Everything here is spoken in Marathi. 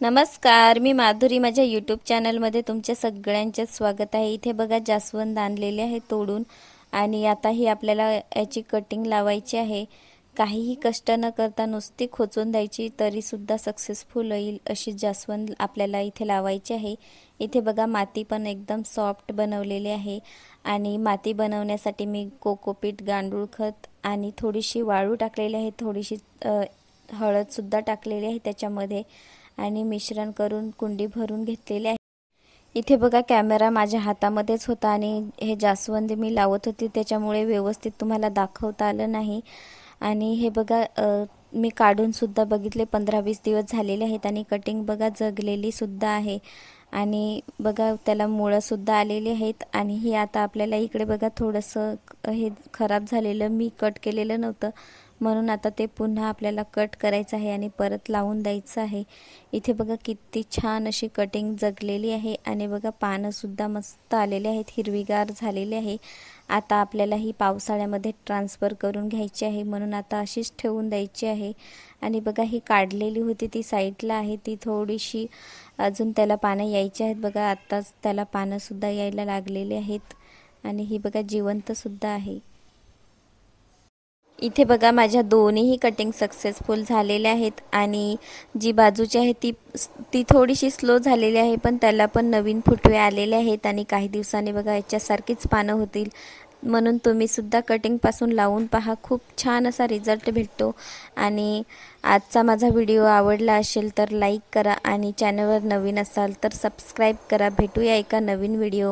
नमस्कार, मी माधुरी. माझ्या यूट्यूब चॅनलमध्ये तुमच्या सगळ्यांचे स्वागत आहे. इथे बघा जास्वंद आणलेले आहे तोडून आणि आता ही आपल्याला याची कटिंग लावायची आहे. काहीही कष्ट न करता नुसती खोचून द्यायची तरीसुद्धा सक्सेसफुल होईल अशी जास्वंद आपल्याला इथे लावायची आहे. इथे बघा माती पण एकदम सॉफ्ट बनवलेली आहे आणि माती बनवण्यासाठी मी कोकोपीट, गांडूळ खत आणि थोडीशी वाळू टाकलेली आहे. थोडीशी हळदसुद्धा टाकलेली आहे त्याच्यामध्ये आणि मिश्रण करून कुंडी भरून घेतलेले आहे. इथे बघा कॅमेरा माझ्या हातामध्येच होता आणि हे जास्वंद मी लावत होते त्याच्यामुळे व्यवस्थित तुम्हाला दाखवता आलं नाही. आणि हे बघा मी काढून सुद्धा बघितले, 15-20 दिवस झालेले आहेत आणि कटिंग बघा जगलेली सुद्धा आहे आणि बघा त्याला मुळं सुद्धा आलेली आहेत. आणि हे आता आपल्याला इकडे बघा थोडंसं हे खराब झालेलं मी कट केलेलं नव्हतं म्हणून आता ते पुन्हा आपल्याला कट करायचं आहे आणि परत लावून द्यायचं आहे. इथे बघा किती छान अशी कटिंग जगलेली आहे आणि बघा पानं सुद्धा मस्त आलेले आहेत, हिरवीगार झालेले आहे. आता आपल्याला ही पावसाळ्यामध्ये ट्रान्सफर करून घ्यायची आहे म्हणून आता अशीच ठेवून द्यायची आहे. आणि बघा ही काढलेली होती ती साईडला आहे, ती थोडीशी अजून त्याला पानं यायची आहेत. बघा आत्ताच त्याला पानं सुद्धा यायला लागलेले आहेत आणि ही बघा जिवंत सुद्धा आहे. इथे बघा माझ्या दोन्हीही कटिंग सक्सेसफुल झालेल्या आहेत आणि जी बाजूची आहे ती ती थोडीशी स्लो झालेली आहे, पण त्याला पण नवीन फुटवे आलेले आहेत आणि काही दिवसांनी बघा याच्यासारखीच पानं होतील. म्हणून तुम्ही सुद्धा कटिंगपासून लावून पहा, खूप छान असा रिझल्ट भेटतो. आणि आजचा माझा व्हिडिओ आवडला असेल तर लाईक करा आणि चॅनलवर नवीन असाल तर सबस्क्राईब करा. भेटूया एका नवीन व्हिडिओ.